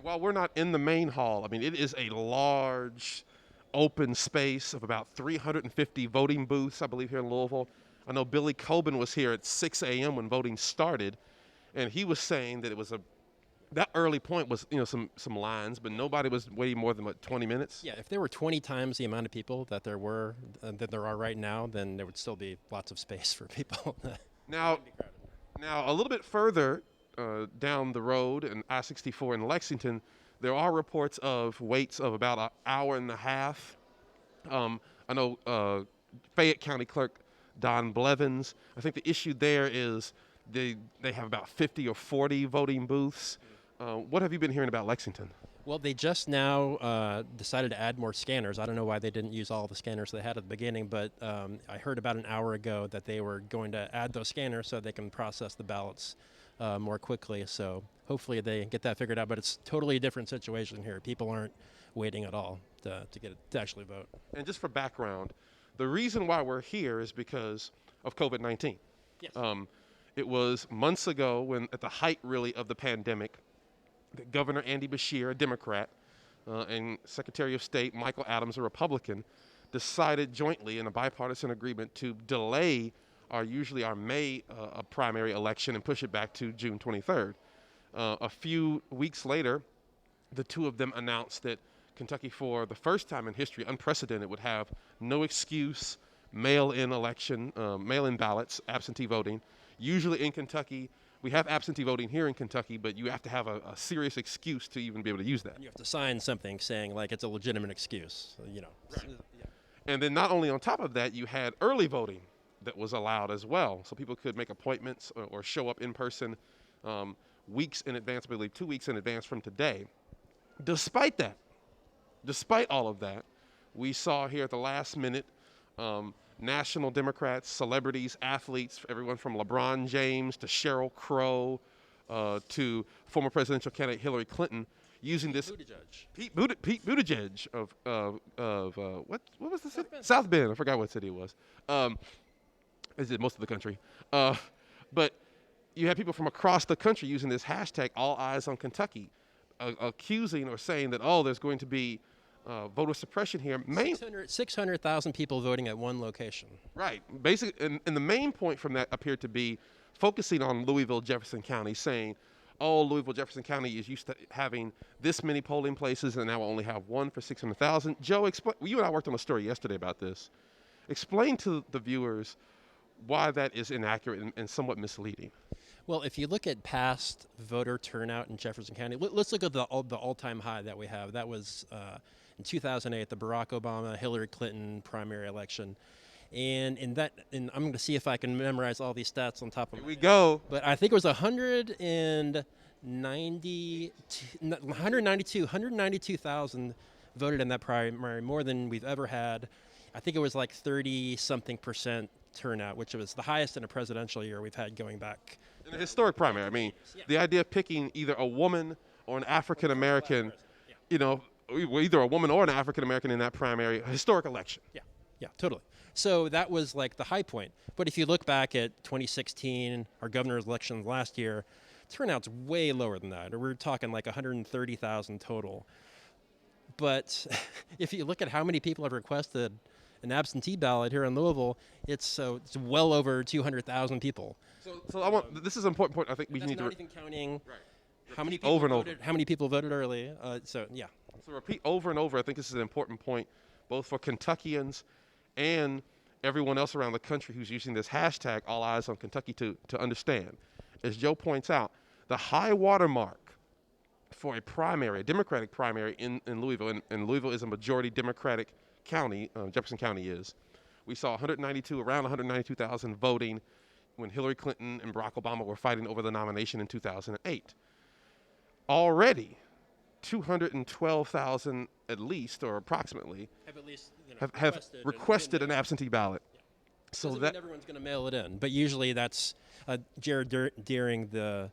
while we're not in the main hall, I mean, it is a large open space of about 350 voting booths, I believe, here in Louisville. I know Billy Coben was here at 6 a.m. when voting started, and he was saying that it was that early point was, some lines, but nobody was waiting more than, 20 minutes? Yeah, if there were 20 times the amount of people that there are right now, then there would still be lots of space for people. Now, a little bit further down the road in I-64 in Lexington, there are reports of waits of about an hour and a half. I know Fayette County Clerk Don Blevins, I think the issue there is they have about 50 or 40 voting booths. What have you been hearing about Lexington? Well, they just now decided to add more scanners. I don't know why they didn't use all the scanners they had at the beginning, but I heard about an hour ago that they were going to add those scanners so they can process the ballots more quickly. So hopefully they get that figured out. But it's totally a different situation here. People aren't waiting at all to actually vote. And just for background, the reason why we're here is because of COVID-19. Yes. It was months ago when, at the height really of the pandemic, that Governor Andy Beshear, a Democrat, and Secretary of State Michael Adams, a Republican, decided jointly in a bipartisan agreement to delay our May primary election and push it back to June 23rd. A few weeks later, the two of them announced that Kentucky, for the first time in history, unprecedented, would have no excuse mail-in election, mail-in ballots, absentee voting. Usually in Kentucky, we have absentee voting here in Kentucky, but you have to have a serious excuse to even be able to use that. You have to sign something saying like it's a legitimate excuse, Right. Yeah. And then not only on top of that, you had early voting that was allowed as well. So people could make appointments or show up in person weeks in advance, I believe 2 weeks in advance from today. Despite all of that, we saw here at the last minute national Democrats, celebrities, athletes, everyone from LeBron James to Sheryl Crow to former presidential candidate Hillary Clinton, using this Pete Buttigieg of what was the city? South Bend. I forgot what city it was. Is it most of the country? But you have people from across the country using this hashtag All Eyes on Kentucky, accusing or saying that there's going to be voter suppression here. 600,000 people voting at one location. Right. Basically, and the main point from that appeared to be focusing on Louisville, Jefferson County, saying, Louisville, Jefferson County is used to having this many polling places, and now we'll only have one for 600,000. Joe, you and I worked on a story yesterday about this. Explain to the viewers why that is inaccurate and somewhat misleading. Well, if you look at past voter turnout in Jefferson County, let's look at the all-time high that we have. That was in 2008, the Barack Obama-Hillary Clinton primary election. And I'm going to see if I can memorize all these stats on top of Here we go. But I think it was 192,000 voted in that primary, more than we've ever had. I think it was like 30-something% turnout, which was the highest in a presidential year we've had going back. In a historic primary. I mean, the idea of picking either a woman or an African-American, either a woman or an African-American in that primary, a historic election. Yeah, totally. So that was like the high point. But if you look back at 2016, our governor's elections last year, turnout's way lower than that. We're talking like 130,000 total. But if you look at how many people have requested an absentee ballot here in Louisville, it's well over 200,000 people. So this is an important point. I think we need to. Not even counting right. how many people voted. How many people voted early? So repeat over and over. I think this is an important point, both for Kentuckians and everyone else around the country who's using this hashtag All Eyes on Kentucky to understand. As Joe points out, the high watermark for a primary, a Democratic primary in Louisville, and Louisville is a majority Democratic county. Jefferson County is. We saw around 192,000 voting when Hillary Clinton and Barack Obama were fighting over the nomination in 2008. Already, 212,000 at least, or approximately, have requested an absentee ballot. Yeah. So doesn't mean everyone's going to mail it in, but usually that's Jared Deering, the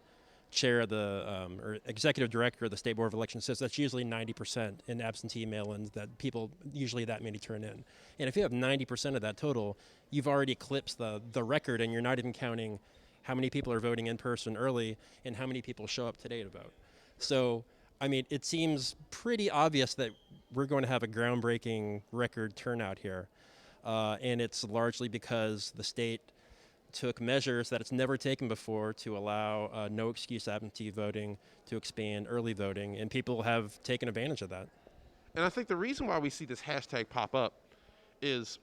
chair of the or executive director of the State Board of Elections, says that's usually 90% in absentee mail-ins that people usually that many turn in. And if you have 90% of that total, you've already eclipsed the record, and you're not even counting how many people are voting in person early and how many people show up today to vote. So I mean, it seems pretty obvious that we're going to have a groundbreaking record turnout here. And it's largely because the state took measures that it's never taken before to allow no excuse absentee voting, to expand early voting, and people have taken advantage of that. And I think the reason why we see this hashtag pop up is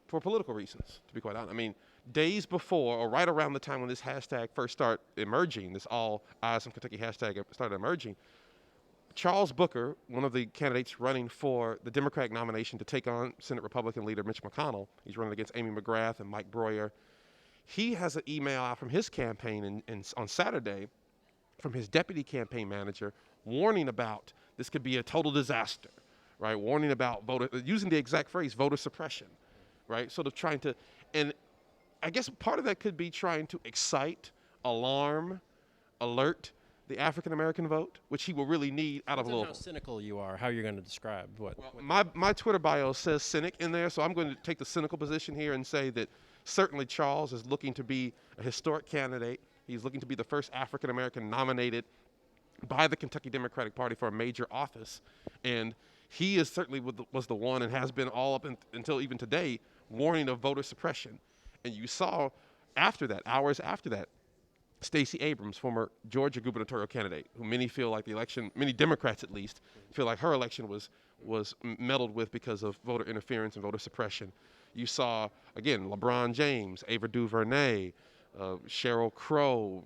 for political reasons, to be quite honest. I mean, days before or right around the time when this hashtag first started emerging, this all eyes on Kentucky hashtag started emerging, Charles Booker, one of the candidates running for the Democratic nomination to take on Senate Republican leader Mitch McConnell, he's running against Amy McGrath and Mike Breuer. He has an email out from his campaign on Saturday from his deputy campaign manager warning about this could be a total disaster, right? Warning about voter, using the exact phrase, voter suppression, right? Sort of trying to, and I guess part of that could be trying to excite, alarm, alert the African-American vote, which he will really need out of Depends on Louisville. how cynical you are, how you're going to describe what. My Twitter bio says cynic in there, so I'm going to take the cynical position here and say that certainly Charles is looking to be a historic candidate. He's looking to be the first African-American nominated by the Kentucky Democratic Party for a major office. And he is certainly was the one and has been all up until even today warning of voter suppression. And you saw after that, hours after that, Stacey Abrams, former Georgia gubernatorial candidate, who many feel like the election, many Democrats at least, feel like her election was meddled with because of voter interference and voter suppression. You saw, again, LeBron James, Ava DuVernay, Sheryl Crow,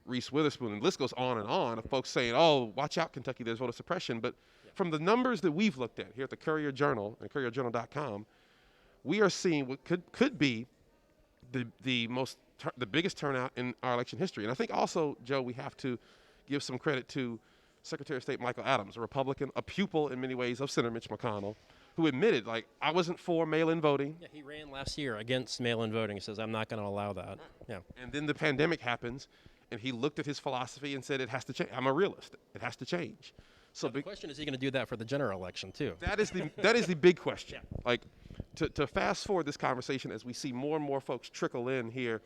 Reese Witherspoon, and the list goes on of folks saying, oh, watch out, Kentucky, there's voter suppression. But from the numbers that we've looked at here at the Courier Journal and CourierJournal.com, we are seeing what could be the biggest turnout in our election history. And I think also, Joe, we have to give some credit to Secretary of State Michael Adams, a Republican, a pupil in many ways of Senator Mitch McConnell, who admitted, like, I wasn't for mail-in voting. Yeah, he ran last year against mail-in voting. He says, I'm not going to allow that. Yeah. And then the pandemic happens, and he looked at his philosophy and said, it has to change. I'm a realist. It has to change. So The question is he going to do that for the general election, too? that is the big question. Yeah. Like, to fast forward this conversation as we see more and more folks trickle in here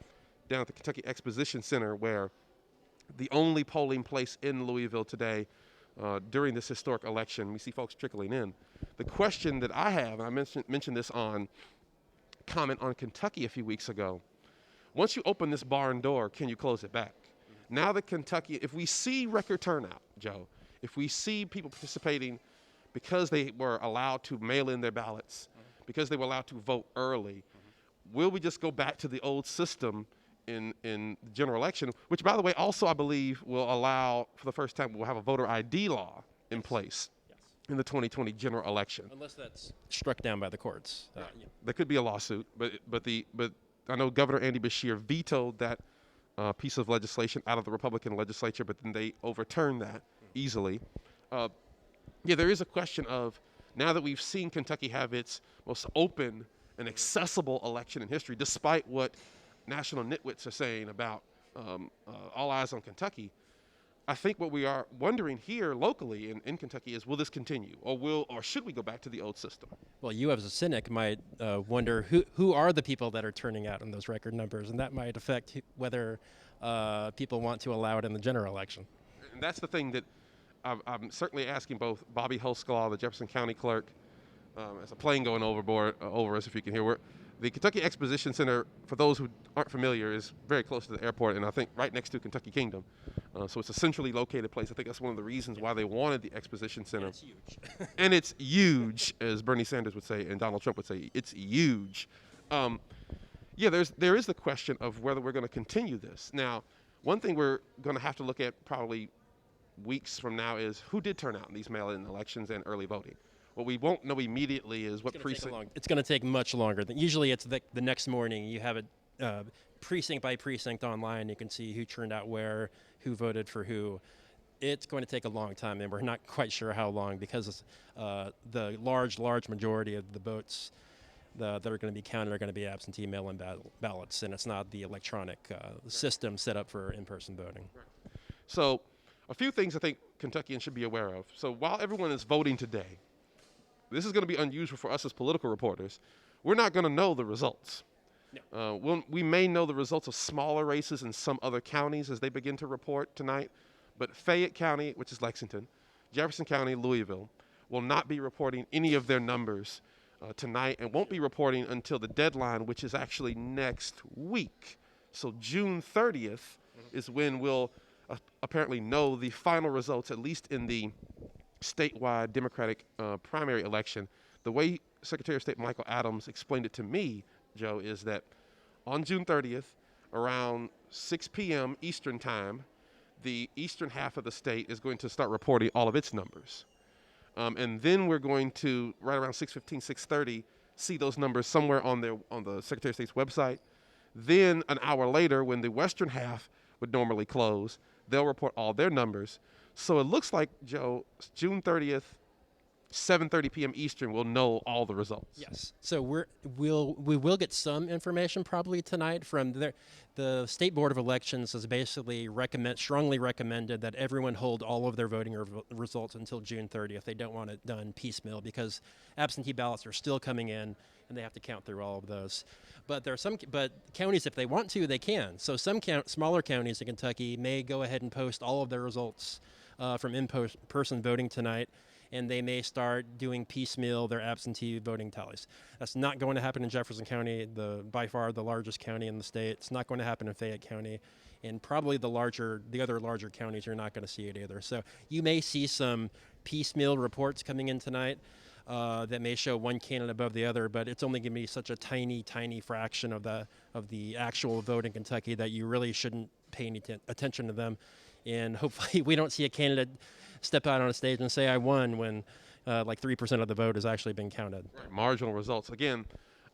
down at the Kentucky Exposition Center, where the only polling place in Louisville today during this historic election, we see folks trickling in. The question that I have, and I mentioned this on Comment on Kentucky a few weeks ago, once you open this barn door, can you close it back? Mm-hmm. Now that Kentucky, if we see record turnout, Joe, if we see people participating because they were allowed to mail in their ballots, because they were allowed to vote early, will we just go back to the old system in the general election, which, by the way, also I believe will allow, for the first time, we'll have a voter ID law in place in the 2020 general election. Unless that's struck down by the courts. Yeah. There could be a lawsuit, but I know Governor Andy Beshear vetoed that piece of legislation out of the Republican legislature, but then they overturned that easily. There is a question of, now that we've seen Kentucky have its most open and accessible election in history, despite what national nitwits are saying about all eyes on Kentucky, I think what we are wondering here locally in Kentucky is, will this continue, or should we go back to the old system? Well, you as a cynic might wonder who are the people that are turning out in those record numbers, and that might affect whether people want to allow it in the general election. And that's the thing that I'm certainly asking both Bobby Holsclaw, the Jefferson County clerk, as a plane going over us, if you can hear. The Kentucky Exposition Center, for those who aren't familiar, is very close to the airport, and I think right next to Kentucky Kingdom. So it's a centrally located place. I think that's one of the reasons why they wanted the Exposition Center. And it's huge. And it's huge, as Bernie Sanders would say and Donald Trump would say. It's huge. There is the question of whether we're going to continue this. Now, one thing we're going to have to look at probably weeks from now is who did turn out in these mail-in elections and early voting. What we won't know immediately is what precinct. It's going to take much longer. Usually it's the next morning. You have it precinct by precinct online. You can see who turned out where, who voted for who. It's going to take a long time, and we're not quite sure how long, because the large majority of the votes that are going to be counted are going to be absentee mail-in ballots, and it's not the electronic system set up for in-person voting. Right. So a few things I think Kentuckians should be aware of. So while everyone is voting today, this is going to be unusual for us as political reporters. We're not going to know the results. No. We may know the results of smaller races in some other counties as they begin to report tonight, but Fayette County, which is Lexington, Jefferson County, Louisville, will not be reporting any of their numbers tonight and won't be reporting until the deadline, which is actually next week. So June 30th is when we'll apparently know the final results, at least in the statewide Democratic primary election. The way Secretary of State Michael Adams explained it to me, Joe, is that on June 30th, around 6 p.m. Eastern time, the eastern half of the state is going to start reporting all of its numbers. And then we're going to, right around 6:15, 6:30, see those numbers somewhere on the Secretary of State's website. Then an hour later, when the western half would normally close, they'll report all their numbers. So it looks like, Joe, June 30th, 7:30 p.m. Eastern, we'll know all the results. Yes. So we will get some information probably tonight from the State Board of Elections has basically strongly recommended that everyone hold all of their voting results until June 30th. They don't want it done piecemeal because absentee ballots are still coming in and they have to count through all of those. But there are but counties, if they want to, they can. So some smaller counties in Kentucky may go ahead and post all of their results from in-person voting tonight, and they may start doing piecemeal their absentee voting tallies. That's not going to happen in Jefferson County, by far the largest county in the state. It's not going to happen in Fayette County, and probably the other larger counties, you're not going to see it either. So you may see some piecemeal reports coming in tonight that may show one candidate above the other, but it's only going to be such a tiny, tiny fraction of the actual vote in Kentucky that you really shouldn't pay any attention to them. And hopefully we don't see a candidate step out on a stage and say I won when like 3% of the vote has actually been counted. Right. Marginal results. Again,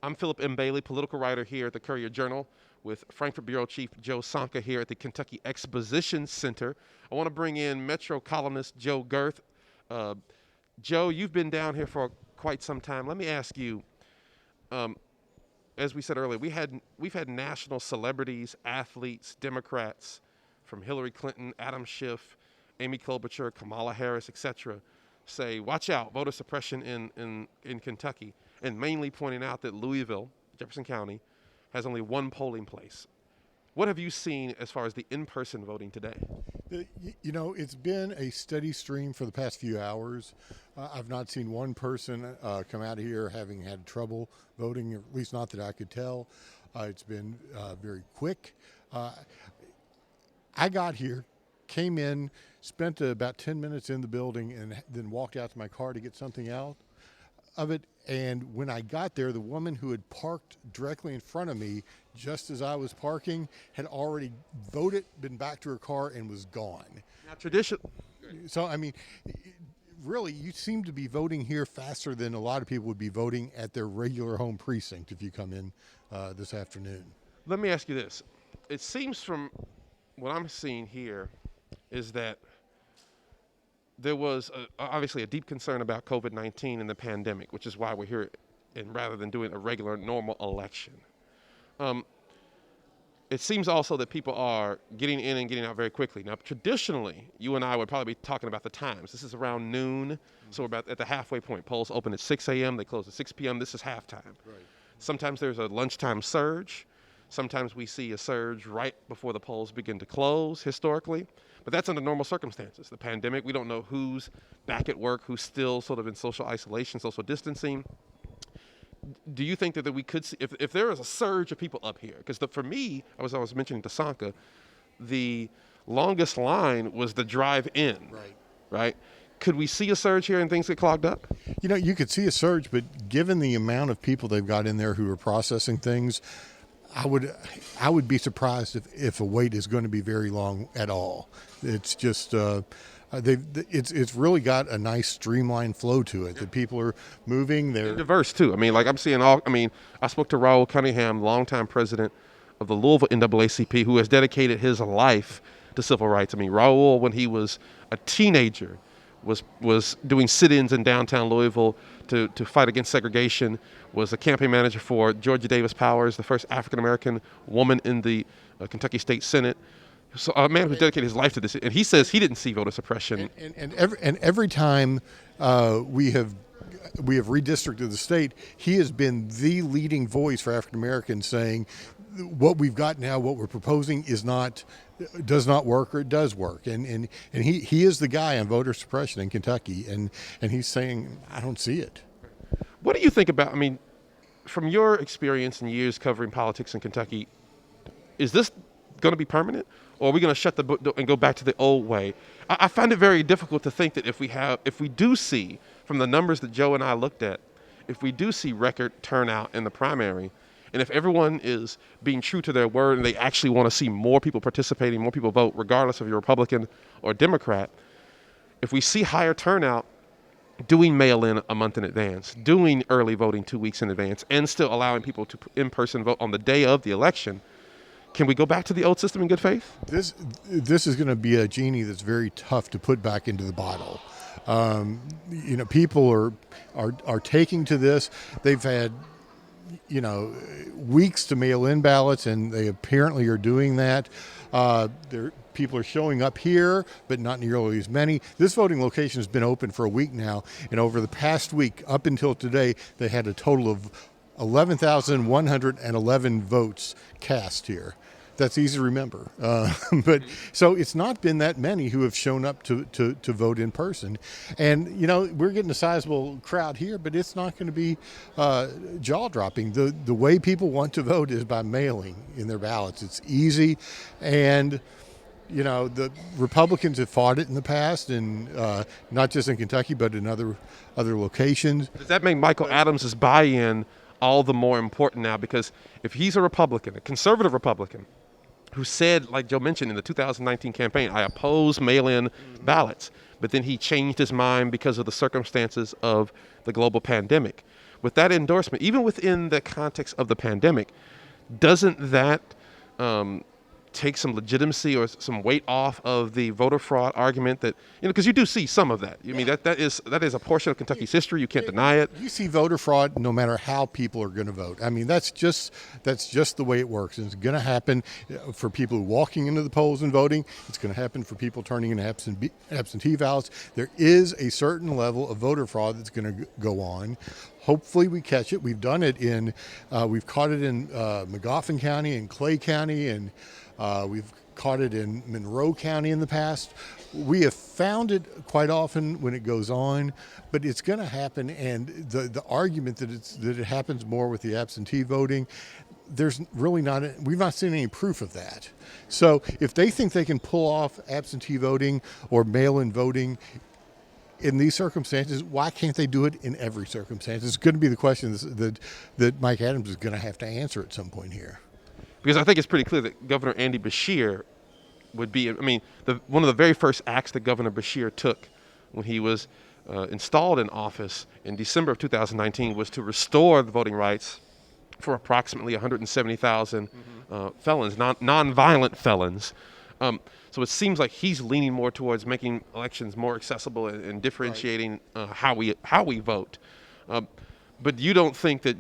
I'm Phillip M. Bailey, political writer here at the Courier Journal, with Frankfurt Bureau Chief Joe Sonka here at the Kentucky Exposition Center. I want to bring in Metro columnist Joe Gerth. Joe, you've been down here for quite some time. Let me ask you, as we said earlier, we've had national celebrities, athletes, Democrats, from Hillary Clinton, Adam Schiff, Amy Klobuchar, Kamala Harris, etc., say, watch out, voter suppression in Kentucky, and mainly pointing out that Louisville, Jefferson County, has only one polling place. What have you seen as far as the in-person voting today? It's been a steady stream for the past few hours. I've not seen one person come out of here having had trouble voting, at least not that I could tell. It's been very quick. I got here, came in, spent about 10 minutes in the building, and then walked out to my car to get something out of it. And when I got there, the woman who had parked directly in front of me, just as I was parking, had already voted, been back to her car, and was gone. Now, tradition. So, I mean, really, you seem to be voting here faster than a lot of people would be voting at their regular home precinct if you come in this afternoon. Let me ask you this. It seems from what I'm seeing here is that there was obviously a deep concern about COVID-19 and the pandemic, which is why we're here, and rather than doing a regular, normal election. It seems also that people are getting in and getting out very quickly. Now, traditionally, you and I would probably be talking about the times. This is around noon, so we're about at the halfway point. Polls open at 6 a.m., they close at 6 p.m. This is halftime. Right. Sometimes there's a lunchtime surge. Sometimes we see a surge right before the polls begin to close, historically. But that's under normal circumstances. The pandemic, we don't know who's back at work, who's still sort of in social isolation, social distancing. Do you think that we could see, if there is a surge of people up here? Because for me, I was mentioning to Sonka, the longest line was the drive-in. Right? Could we see a surge here and things get clogged up? You could see a surge, but given the amount of people they've got in there who are processing things, I would be surprised if a wait is going to be very long at all. It's just it's really got a nice streamlined flow to it. The people are moving. They're diverse too. I mean, like I'm seeing I spoke to Raul Cunningham, longtime president of the Louisville NAACP, who has dedicated his life to civil rights. I mean, Raul, when he was a teenager, was doing sit-ins in downtown Louisville to fight against segregation, was a campaign manager for Georgia Davis Powers, the first African-American woman in the Kentucky State Senate. So a man who dedicated his life to this, and he says he didn't see voter suppression. And every time we have redistricted the state, he has been the leading voice for African Americans, saying what we've got now, what we're proposing, does not work, or it does work. And he is the guy on voter suppression in Kentucky, and he's saying, I don't see it. What do you think about, I mean, from your experience and years covering politics in Kentucky, is this going to be permanent, or are we going to shut the book and go back to the old way? I find it very difficult to think that if we do see, from the numbers that Joe and I looked at, if we do see record turnout in the primary, and if everyone is being true to their word and they actually want to see more people participating, more people vote, regardless of you're Republican or Democrat, if we see higher turnout, doing mail-in a month in advance, doing early voting 2 weeks in advance, and still allowing people to in-person vote on the day of the election, can we go back to the old system in good faith? This is going to be a genie that's very tough to put back into the bottle. People are taking to this. They've had, weeks to mail in ballots, and they apparently are doing that. People are showing up here, but not nearly as many. This voting location has been open for a week now, and over the past week, up until today, they had a total of 11,111 votes cast here. That's easy to remember. But so it's not been that many who have shown up to vote in person. And, we're getting a sizable crowd here, but it's not going to be jaw-dropping. The way people want to vote is by mailing in their ballots. It's easy. And, the Republicans have fought it in the past, and not just in Kentucky, but in other locations. Does that make Michael Adams' buy-in all the more important now? Because if he's a Republican, a conservative Republican, who said, like Joe mentioned in the 2019 campaign, I oppose mail-in ballots, but then he changed his mind because of the circumstances of the global pandemic. With that endorsement, even within the context of the pandemic, doesn't that take some legitimacy or some weight off of the voter fraud argument that, because you do see some of that. I mean, that is a portion of Kentucky's history. You can't deny it. You see voter fraud no matter how people are going to vote. I mean, that's just the way it works. And it's going to happen for people walking into the polls and voting. It's going to happen for people turning in absentee ballots. There is a certain level of voter fraud that's going to go on. Hopefully we catch it. We've done it we've caught it in Magoffin County and Clay County, and we've caught it in Monroe County in the past. We have found it quite often when it goes on, but it's going to happen. And the argument that it happens more with the absentee voting, there's really we've not seen any proof of that. So if they think they can pull off absentee voting or mail-in voting in these circumstances, why can't they do it in every circumstance? It's going to be the question that Mike Adams is going to have to answer at some point here. Because I think it's pretty clear that Governor Andy Beshear would be, one of the very first acts that Governor Beshear took when he was installed in office in December of 2019 was to restore the voting rights for approximately 170,000 felons, non-violent felons. So it seems like he's leaning more towards making elections more accessible and differentiating how we vote. But you don't think that,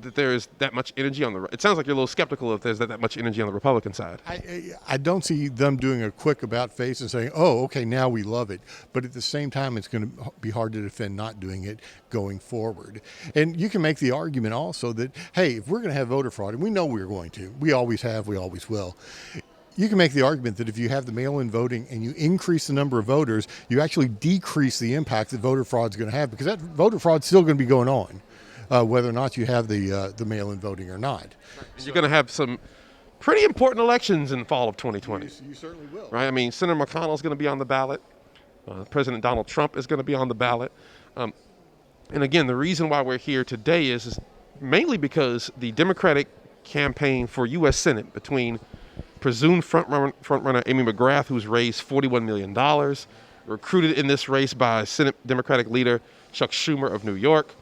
that there is that much energy on the right? It sounds like you're a little skeptical if there's that much energy on the Republican side. I don't see them doing a quick about face and saying, oh, okay, now we love it. But at the same time, it's going to be hard to defend not doing it going forward. And you can make the argument also that, hey, if we're going to have voter fraud, and we know we're going to, we always have, we always will, you can make the argument that if you have the mail-in voting and you increase the number of voters, you actually decrease the impact that voter fraud is going to have, because that voter fraud is still going to be going on. Whether or not you have the mail-in voting or not. You're going to have some pretty important elections in fall of 2020. You certainly will. Right? I mean, Senator McConnell is going to be on the ballot. President Donald Trump is going to be on the ballot. And again, the reason why we're here today is mainly because the Democratic campaign for U.S. Senate between presumed frontrunner Amy McGrath, who's raised $41 million, recruited in this race by Senate Democratic leader Chuck Schumer of New York,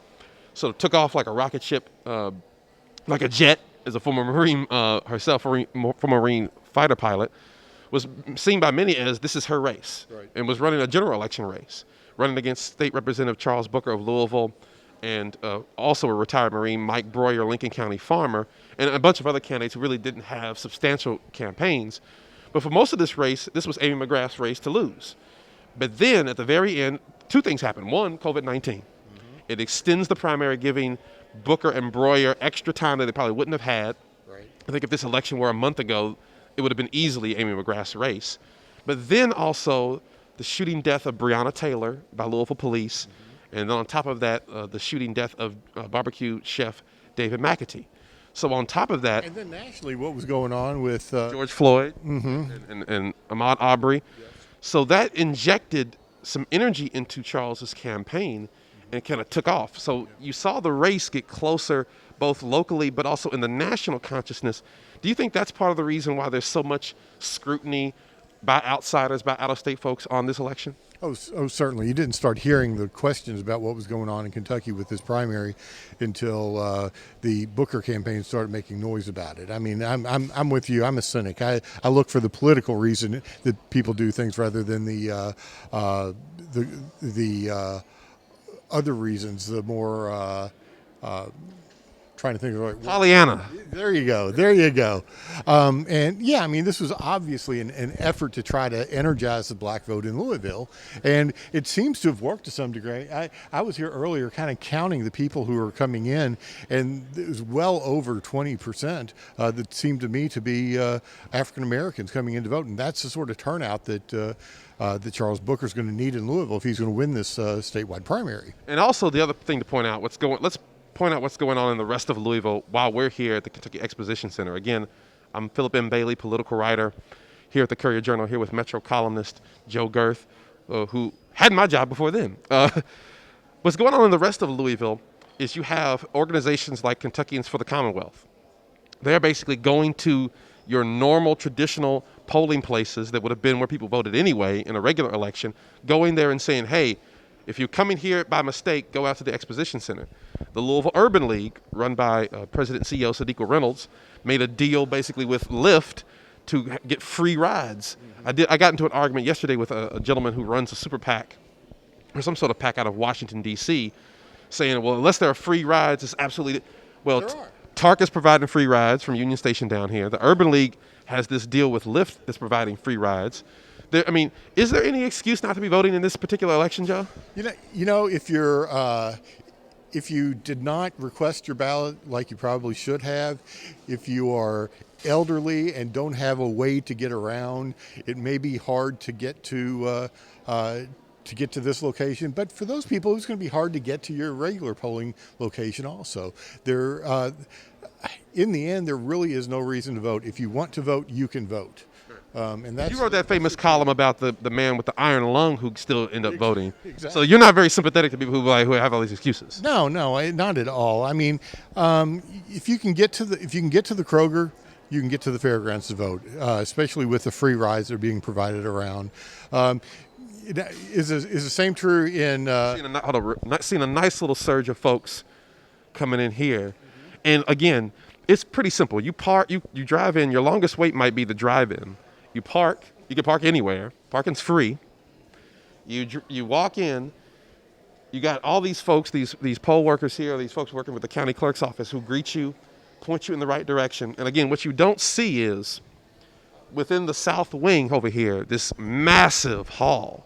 sort of took off like a rocket ship, like a jet, as a former Marine herself, former Marine fighter pilot, was seen by many as this is her race, right, and was running a general election race, running against State Representative Charles Booker of Louisville, and also a retired Marine, Mike Breuer, Lincoln County farmer, and a bunch of other candidates who really didn't have substantial campaigns. But for most of this race, this was Amy McGrath's race to lose. But then at the very end, two things happened. One, COVID-19. It extends the primary, giving Booker and Breuer extra time that they probably wouldn't have had. Right. I think if this election were a month ago, it would have been easily Amy McGrath's race. But then also the shooting death of Breonna Taylor by Louisville police, and then on top of that, the shooting death of barbecue chef David McAtee. So on top of that, And then nationally, what was going on with George Floyd and Ahmaud Arbery. So that injected some energy into Charles's campaign and kind of took off. So you saw the race get closer both locally but also in the national consciousness. Do you think that's part of the reason why there's so much scrutiny by outsiders, by out-of-state folks on this election? Oh, certainly. You didn't start hearing the questions about what was going on in Kentucky with this primary until the Booker campaign started making noise about it. I mean, I'm with you. I'm a cynic. I look for the political reason that people do things rather than the other reasons, the more trying to think of the right word. Pollyanna. There you go. There you go. And yeah, I mean, this was obviously an effort to try to energize the black vote in Louisville. And it seems to have worked to some degree. I was here earlier kind of counting the people who were coming in, and it was well over 20% that seemed to me to be African Americans coming in to vote. And that's the sort of turnout that that Charles Booker's going to need in Louisville if he's going to win this statewide primary. And also the other thing to point out, let's point out what's going on in the rest of Louisville while we're here at the Kentucky Exposition Center. Again, I'm Phillip M. Bailey, political writer here at the Courier Journal, here with Metro columnist Joe Gerth, who had my job before then. What's going on in the rest of Louisville is you have organizations like Kentuckians for the Commonwealth. They're basically going to your normal traditional polling places that would have been where people voted anyway in a regular election, going there and saying, hey, if you're coming here by mistake, go out to the Exposition Center. The Louisville Urban League, run by President and CEO Sadiqa Reynolds, made a deal basically with Lyft to get free rides. I got into an argument yesterday with a gentleman who runs a super PAC, or some sort of PAC out of Washington, D.C., saying, well, unless there are free rides, it's absolutely... Well, TARC is providing free rides from Union Station down here. The Urban League has this deal with Lyft that's providing free rides. I mean, is there any excuse not to be voting in this particular election, Joe? You know, if you did not request your ballot like you probably should have, if you are elderly and don't have a way to get around, it may be hard to get to this location. But for those people, it's going to be hard to get to your regular polling location also. In the end, there really is no reason to vote. If you want to vote, you can vote. And that's, you wrote that famous column about the man with the iron lung who still ended up voting. Exactly. So you're not very sympathetic to people who have all these excuses. No, not at all. I mean, if you can get to the Kroger, you can get to the fairgrounds to vote, especially with the free rides that are being provided around. Is the same true in? Seeing a nice little surge of folks coming in here, and again, it's pretty simple. You park, you drive in. Your longest wait might be the drive-in. You park. You can park anywhere. Parking's free. You walk in. You got all these folks, these poll workers here, these folks working with the county clerk's office who greet you, point you in the right direction. And again, what you don't see is within the south wing over here, this massive hall.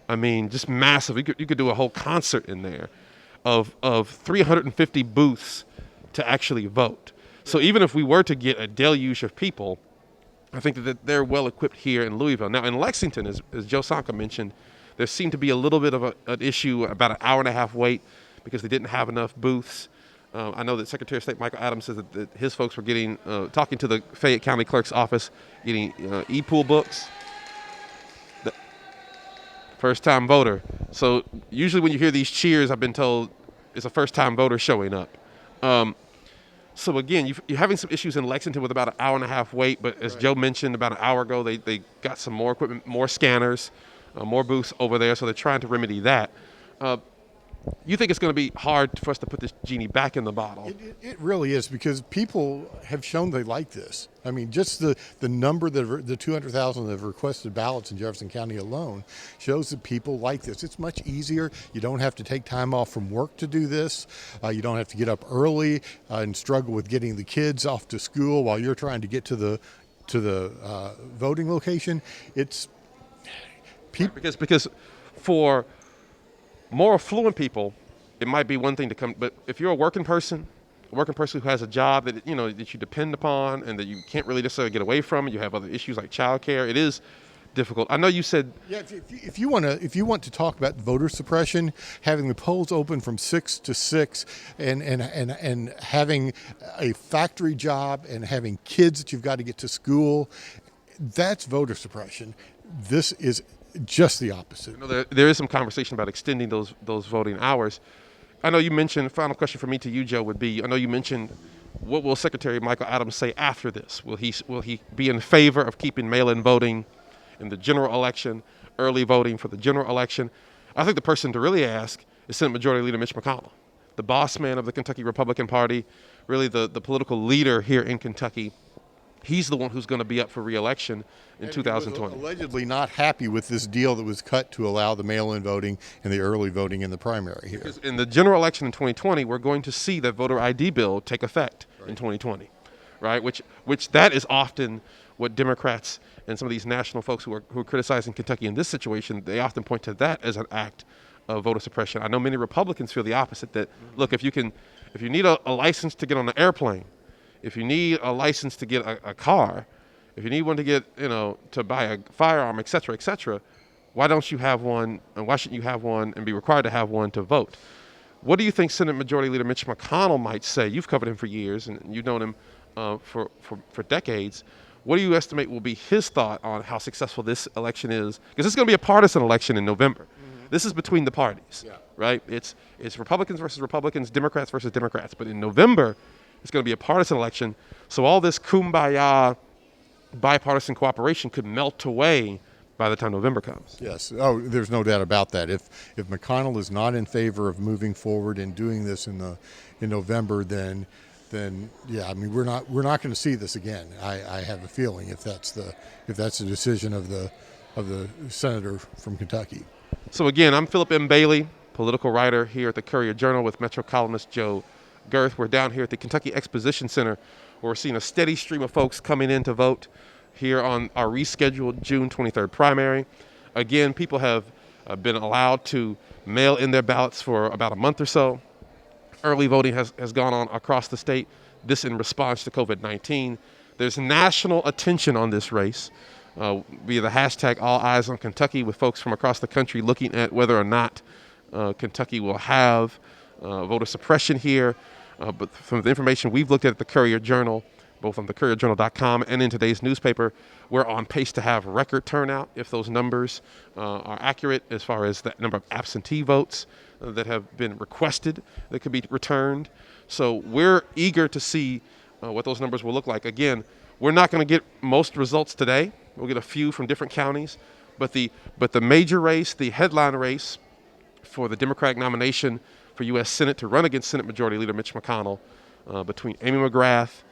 I mean, just massive. You could do a whole concert in there of 350 booths to actually vote. So even if we were to get a deluge of people, I think that they're well equipped here in Louisville. Now in Lexington, as Joe Sonka mentioned, there seemed to be a little bit of an issue, about an hour and a half wait because they didn't have enough booths. I know that Secretary of State Michael Adams says that his folks were getting, talking to the Fayette County Clerk's office, getting e-pool books. The first-time voter. So usually when you hear these cheers, I've been told it's a first-time voter showing up. So again, you're having some issues in Lexington with about an hour and a half wait, but as Joe mentioned about an hour ago, they got some more equipment, more scanners, more booths over there, so they're trying to remedy that. You think it's going to be hard for us to put this genie back in the bottle? It really is, because people have shown they like this. I mean, just the number, the 200,000 that have requested ballots in Jefferson County alone shows that people like this. It's much easier. You don't have to take time off from work to do this. You don't have to get up early and struggle with getting the kids off to school while you're trying to get to the voting location. It's because for more affluent people, it might be one thing to come, but if you're a working person working person who has a job that that you depend upon and that you can't really necessarily get away from. You have other issues like childcare. It is difficult. I know you said if you want to talk about voter suppression, having the polls open from 6 to 6, and having a factory job and having kids that you've got to get to school, that's voter suppression. This is just the opposite. there is some conversation about extending those voting hours. I know you mentioned. Final question for me to you, Joe, would be: I know you mentioned. What will Secretary Michael Adams say after this? Will he be in favor of keeping mail-in voting in the general election, early voting for the general election? I think the person to really ask is Senate Majority Leader Mitch McConnell, the boss man of the Kentucky Republican Party, really the political leader here in Kentucky. He's the one who's going to be up for re-election in 2020. Allegedly not happy with this deal that was cut to allow the mail-in voting and the early voting in the primary here. Because in the general election in 2020, we're going to see that voter ID bill take effect in 2020, right? Which that is often what Democrats and some of these national folks who are criticizing Kentucky in this situation, they often point to that as an act of voter suppression. I know many Republicans feel the opposite. That look, if you need a license to get on an airplane, if you need a license to get a car, if you need one to get to buy a firearm, et cetera, why don't you have one, and why shouldn't you have one and be required to have one to vote? What do you think Senate Majority Leader Mitch McConnell might say? You've covered him for years, and you've known him for decades. What do you estimate will be his thought on how successful this election is? Because it's going to be a partisan election in November. Mm-hmm. This is between the parties, right? It's Republicans versus Republicans, Democrats versus Democrats. But in November, it's going to be a partisan election. So all this kumbaya, bipartisan cooperation could melt away by the time November comes. Yes. Oh, there's no doubt about that. If McConnell is not in favor of moving forward and doing this in November, then yeah, I mean we're not going to see this again. I have a feeling if that's the decision of the senator from Kentucky. So again, I'm Phillip M. Bailey, political writer here at the Courier Journal with Metro columnist Joe Gerth. We're down here at the Kentucky Exposition Center, where we're seeing a steady stream of folks coming in to vote here on our rescheduled June 23rd primary. Again, people have been allowed to mail in their ballots for about a month or so. Early voting has gone on across the state, this in response to COVID-19. There's national attention on this race via the hashtag All Eyes on Kentucky, with folks from across the country looking at whether or not Kentucky will have voter suppression here. But from the information we've looked at the Courier Journal, both on the courierjournal.com and in today's newspaper, we're on pace to have record turnout if those numbers are accurate as far as the number of absentee votes that have been requested that could be returned. So we're eager to see what those numbers will look like. Again, we're not going to get most results today. We'll get a few from different counties, but the major race, the headline race for the Democratic nomination for U.S. Senate to run against Senate Majority Leader Mitch McConnell, between Amy McGrath,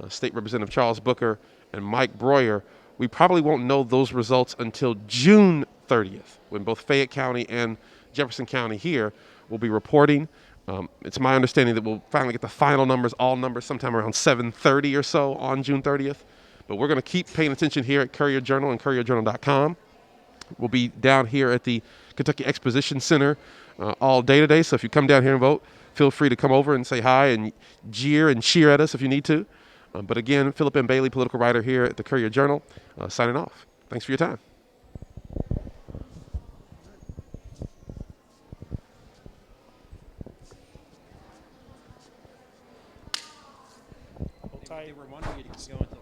State Representative Charles Booker, and Mike Breuer, we probably won't know those results until June 30th, when both Fayette County and Jefferson County here will be reporting. It's my understanding that we'll finally get the final numbers, all numbers, sometime around 7:30 or so on June 30th. But we're going to keep paying attention here at Courier Journal and courierjournal.com. We'll be down here at the Kentucky Exposition Center all day today. So if you come down here and vote, feel free to come over and say hi and jeer and cheer at us if you need to. But again, Phillip M. Bailey, political writer here at the Courier Journal, signing off. Thanks for your time. We're wanting you to go into